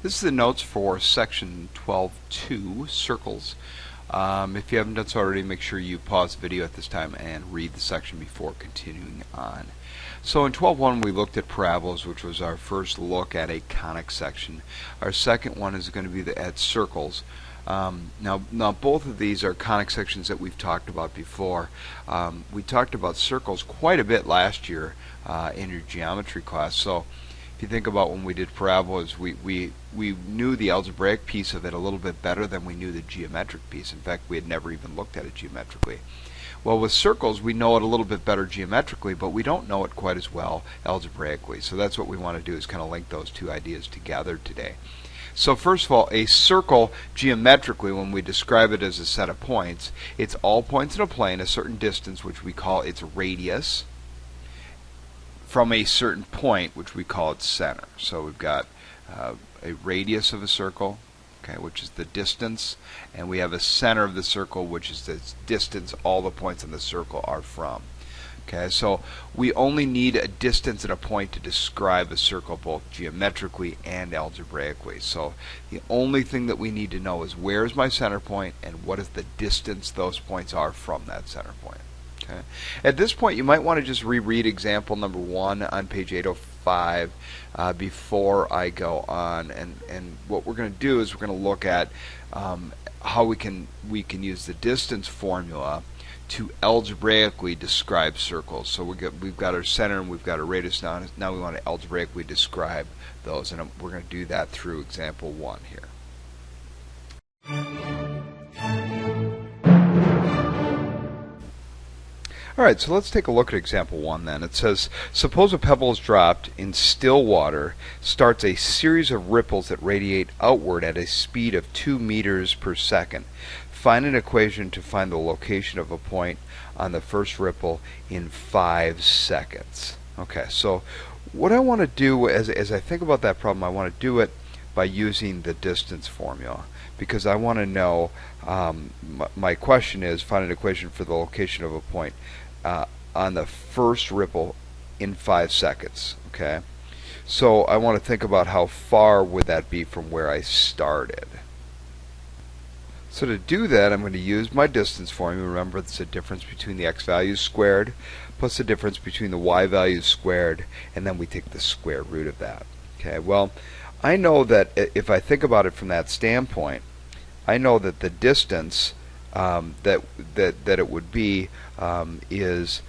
This is the notes for section 12.2, circles. If you haven't done so already, make sure you pause the video at this time and read the section before continuing on. So in 12.1 we looked at parabolas, which was our first look at a conic section. Our second one is going to be at circles. Now both of these are conic sections that we've talked about before. We talked about circles quite a bit last year in your geometry class. So if you think about when we did parabolas, we knew the algebraic piece of it a little bit better than we knew the geometric piece. In fact, we had never even looked at it geometrically. Well, with circles, we know it a little bit better geometrically, but we don't know it quite as well algebraically. So that's what we want to do, is kind of link those two ideas together today. So first of all, a circle geometrically, when we describe it as a set of points, it's all points in a plane a certain distance, which we call its radius, from a certain point, which we call its center. So we've got a radius of a circle, okay, which is the distance, and we have a center of the circle, which is the distance all the points in the circle are from. Okay, so we only need a distance and a point to describe a circle both geometrically and algebraically. So the only thing that we need to know is where is my center point and what is the distance those points are from that center point. Okay. At this point, you might want to just reread example number 1 on page 805 before I go on. And what we're going to do is we're going to look at how we can use the distance formula to algebraically describe circles. So we've got our center and we've got our radius now. Now we want to algebraically describe those, and we're going to do that through example 1 here. Alright, so let's take a look at example 1 then. It says, suppose a pebble is dropped in still water, starts a series of ripples that radiate outward at a speed of 2 meters per second. Find an equation to find the location of a point on the first ripple in 5 seconds. Okay, so what I want to do as I think about that problem, I want to do it by using the distance formula, because I want to know, my question is find an equation for the location of a point on the first ripple in 5 seconds. Okay, so I want to think about how far would that be from where I started. So to do that, I'm going to use my distance formula. Remember, it's the difference between the x values squared plus the difference between the y values squared, and then we take the square root of that. Okay, well, I know that if I think about it from that standpoint, I know that the distance that it would be it's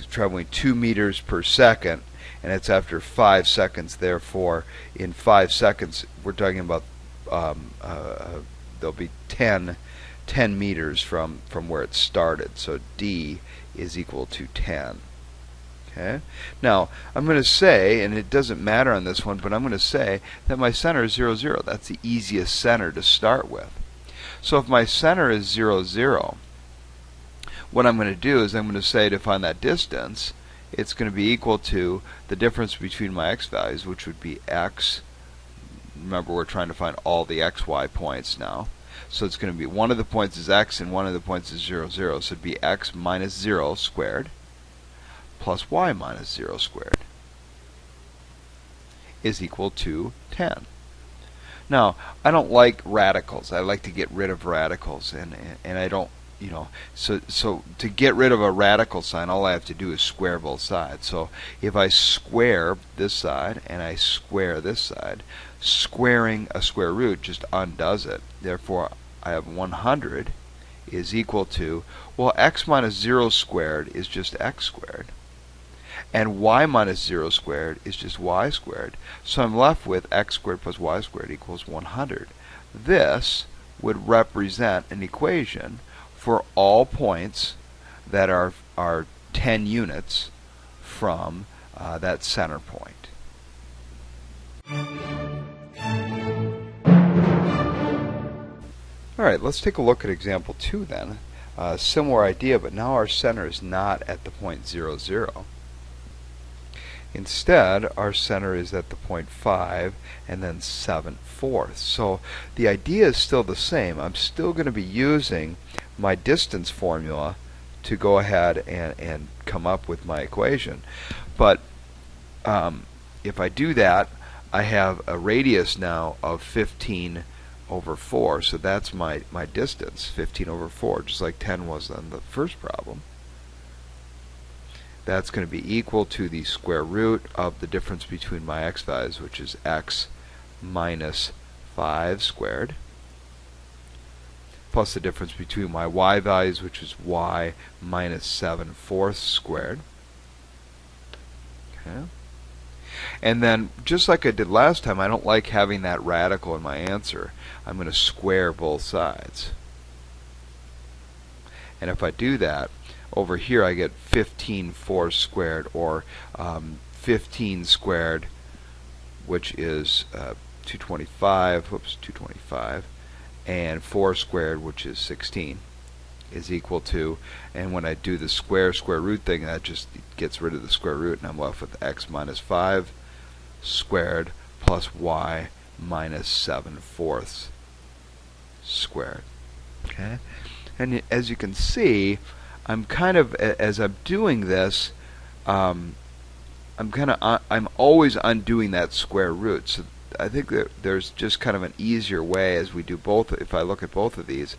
traveling 2 meters per second, and it's after 5 seconds. Therefore, in 5 seconds, we're talking about there'll be 10 meters from where it started. So D is equal to 10. Okay. Now I'm going to say, and it doesn't matter on this one, but I'm going to say that my center is 0, 0. That's the easiest center to start with. So if my center is 0, 0, what I'm going to do is I'm going to say to find that distance, it's going to be equal to the difference between my x values, which would be x. Remember, we're trying to find all the xy points now. So it's going to be one of the points is x and one of the points is 0, 0. So it'd be x minus 0 squared plus y minus 0 squared is equal to 10. Now, I don't like radicals. I like to get rid of radicals, and I don't, so to get rid of a radical sign, all I have to do is square both sides. So if I square this side and I square this side, squaring a square root just undoes it. Therefore, I have 100 is equal to, well, x minus 0 squared is just x squared, and y minus 0 squared is just y squared. So I'm left with x squared plus y squared equals 100. This would represent an equation for all points that are 10 units from that center point. Alright, let's take a look at example 2 then. Similar idea, but now our center is not at the point 0, 0. Instead, our center is at the point 5 and then 7/4. So the idea is still the same. I'm still going to be using my distance formula to go ahead and come up with my equation. But if I do that, I have a radius now of 15 over 4, so that's my distance, 15 over 4, just like 10 was on the first problem. That's going to be equal to the square root of the difference between my x values, which is x minus 5 squared, plus the difference between my y values, which is y minus 7/4 squared. Okay. And then, just like I did last time, I don't like having that radical in my answer. I'm going to square both sides. And if I do that, over here I get 15/4 squared, or 15 squared, which is 225, whoops, 225, and 4 squared, which is 16, is equal to, and when I do the square root thing, that just gets rid of the square root, and I'm left with x minus 5 squared plus y minus 7/4 squared. Okay, and as you can see, I'm kind of, as I'm doing this, I'm always undoing that square root. So I think that there's just kind of an easier way as we do both. If I look at both of these,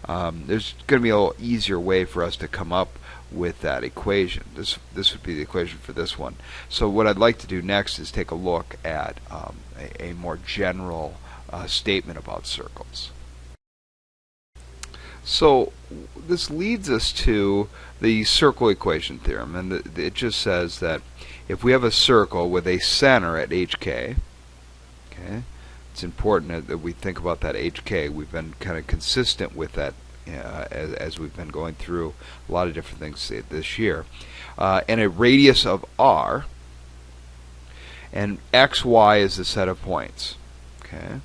there's going to be a little easier way for us to come up with that equation. This would be the equation for this one. So what I'd like to do next is take a look at a more general statement about circles. So this leads us to the circle equation theorem, and it just says that if we have a circle with a center at hk, okay, it's important that we think about that hk. We've been kind of consistent with that as we've been going through a lot of different things this year, and a radius of r, and xy is the set of points. Okay,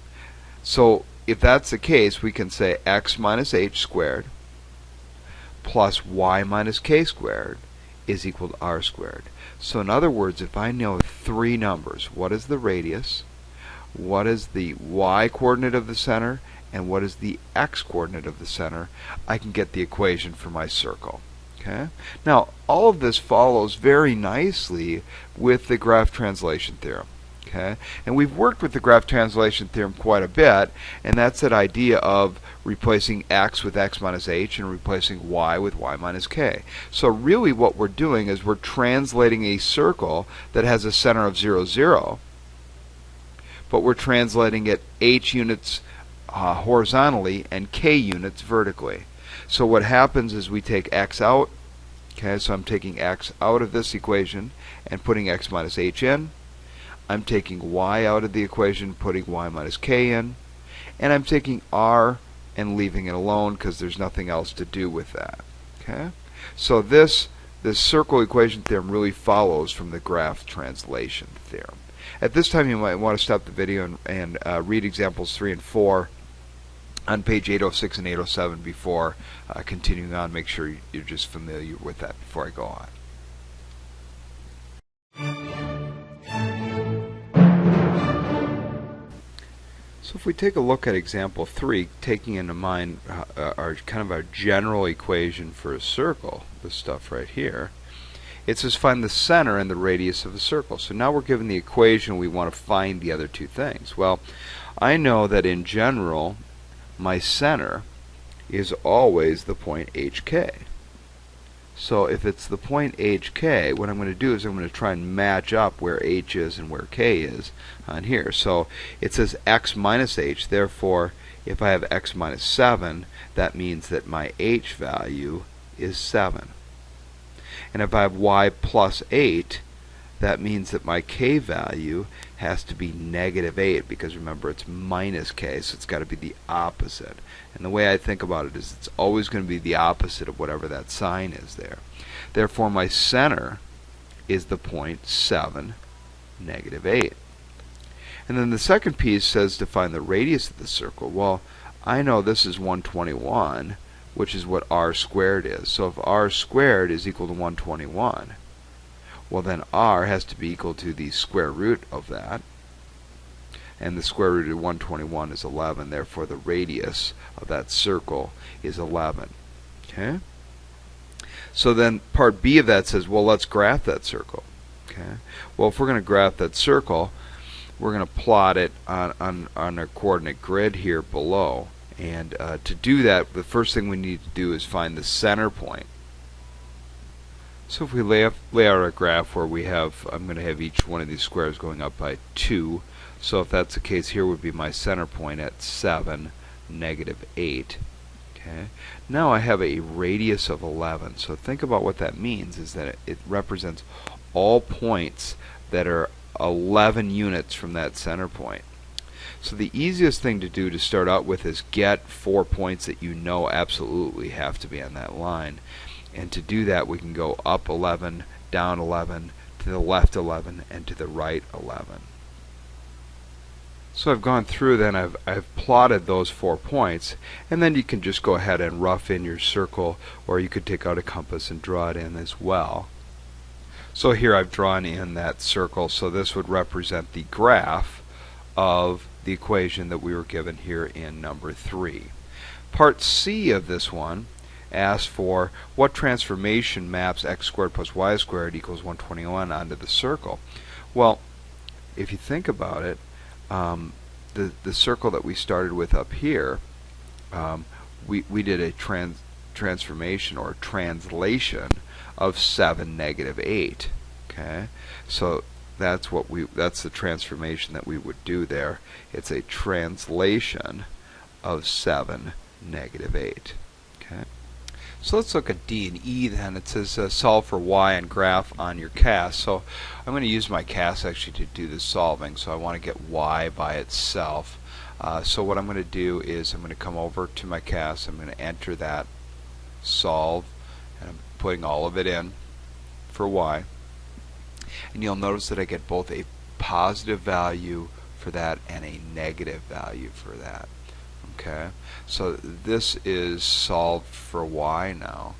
so if that's the case, we can say x minus h squared plus y minus k squared is equal to r squared. So in other words, if I know three numbers, what is the radius, what is the y coordinate of the center, and what is the x coordinate of the center, I can get the equation for my circle. Okay? Now, all of this follows very nicely with the graph translation theorem. Okay? And we've worked with the graph translation theorem quite a bit, and that's that idea of replacing x with x minus h and replacing y with y minus k. So really what we're doing is we're translating a circle that has a center of 0, 0, but we're translating it h units horizontally and k units vertically. So what happens is we take x out. Okay, so I'm taking x out of this equation and putting x minus h in. I'm taking y out of the equation, putting y minus k in, and I'm taking r and leaving it alone because there's nothing else to do with that. Okay, so this circle equation theorem really follows from the graph translation theorem. At this time, you might want to stop the video and read examples 3 and 4 on page 806 and 807 before continuing on. Make sure you're just familiar with that before I go on. So if we take a look at example 3, taking into mind our general equation for a circle, this stuff right here, it says find the center and the radius of a circle. So now we're given the equation, we want to find the other two things. Well, I know that in general my center is always the point hk. So if it's the point hk, what I'm going to do is I'm going to try and match up where h is and where k is on here. So it says x minus h, therefore if I have x minus 7, that means that my h value is 7. And if I have y plus 8, that means that my k value has to be negative 8, because remember it's minus k, so it's got to be the opposite. And the way I think about it is it's always going to be the opposite of whatever that sign is there. Therefore my center is the point 7, negative 8. And then the second piece says to find the radius of the circle. Well, I know this is 121, which is what r squared is. So if r squared is equal to 121, well then r has to be equal to the square root of that. And the square root of 121 is 11. Therefore the radius of that circle is 11. Okay? So then part B of that says, well, let's graph that circle. Okay? Well, if we're going to graph that circle, we're going to plot it on our coordinate grid here below. And to do that, the first thing we need to do is find the center point. So if we lay out a graph where we have, I'm going to have each one of these squares going up by 2. So if that's the case, here would be my center point at 7, -8. Okay. Now I have a radius of 11. So think about what that means is that it represents all points that are 11 units from that center point. So the easiest thing to do to start out with is get 4 points that you know absolutely have to be on that line. And to do that, we can go up 11, down 11, to the left 11, and to the right 11. So I've gone through then, I've plotted those 4 points, and then you can just go ahead and rough in your circle, or you could take out a compass and draw it in as well. So here I've drawn in that circle, so this would represent the graph of the equation that we were given here in number 3. Part C of this one asks for what transformation maps x squared plus y squared equals 121 onto the circle. Well, if you think about it, the circle that we started with up here, we did a transformation or translation of 7, -8. Okay, so that's the transformation that we would do there. It's a translation of 7, -8. Okay. So let's look at D and E then. It says solve for y and graph on your CAS. So I'm going to use my CAS actually to do the solving. So I want to get y by itself. So what I'm going to do is I'm going to come over to my CAS. I'm going to enter that solve, and I'm putting all of it in for y. And you'll notice that I get both a positive value for that and a negative value for that. Okay, so this is solved for y now.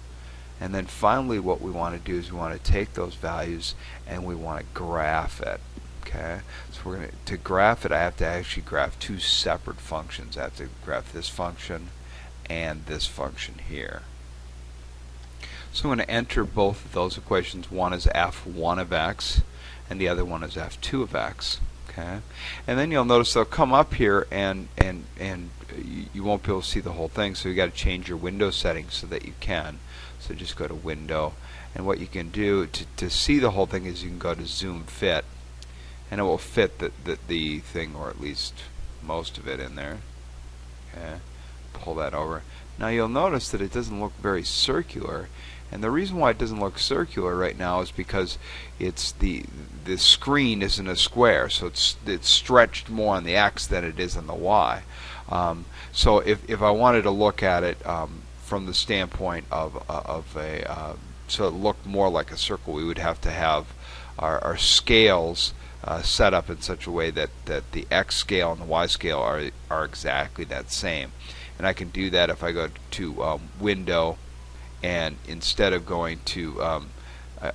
And then finally what we want to do is we want to take those values and we want to graph it. Okay, so we're going to graph it, I have to actually graph 2 separate functions. I have to graph this function and this function here. So I'm going to enter both of those equations. One is f1 of x and the other one is f2 of x. Okay, and then you'll notice they'll come up here and you won't be able to see the whole thing, so you got to change your window settings so that you can. So just go to window, and what you can do to see the whole thing is you can go to zoom fit, and it will fit the thing, or at least most of it in there. Okay, pull that over. Now you'll notice that it doesn't look very circular, and the reason why it doesn't look circular right now is because it's the screen isn't a square, so it's stretched more on the x than it is on the y. So if I wanted to look at it from the standpoint of so it looked more like a circle, we would have to have our scales set up in such a way that the x scale and the y scale are exactly that same. And I can do that if I go to window, and instead of going to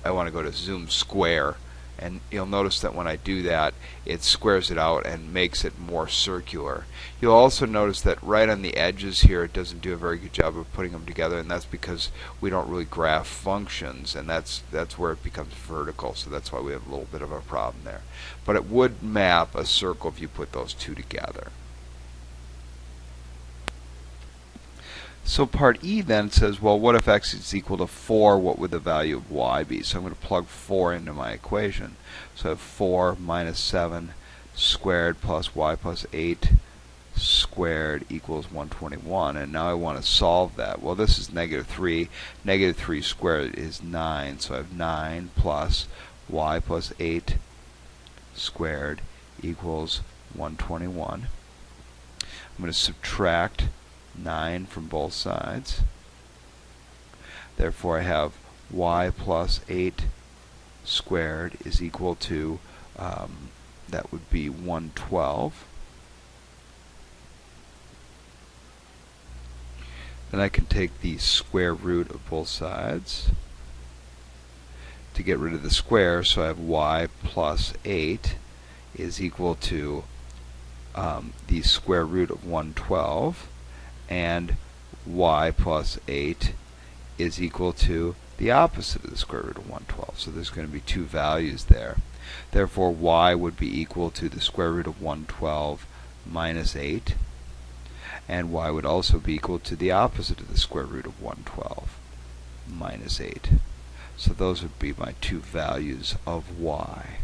I want to go to zoom square, and you'll notice that when I do that it squares it out and makes it more circular. You'll also notice that right on the edges here it doesn't do a very good job of putting them together, and that's because we don't really graph functions, and that's where it becomes vertical, so that's why we have a little bit of a problem there. But it would map a circle if you put those two together. So part E then says, well, what if x is equal to 4, what would the value of y be? So I'm going to plug 4 into my equation. So I have 4 minus 7 squared plus y plus 8 squared equals 121. And now I want to solve that. Well, this is -3. -3 squared is 9. So I have 9 plus y plus 8 squared equals 121. I'm going to subtract 9 from both sides. Therefore I have y plus 8 squared is equal to, that would be 112. Then I can take the square root of both sides to get rid of the square, so I have y plus 8 is equal to the square root of 112, and y plus 8 is equal to the opposite of the square root of 112. So there's going to be two values there. Therefore, y would be equal to the square root of 112 minus 8. And y would also be equal to the opposite of the square root of 112 minus 8. So those would be my two values of y.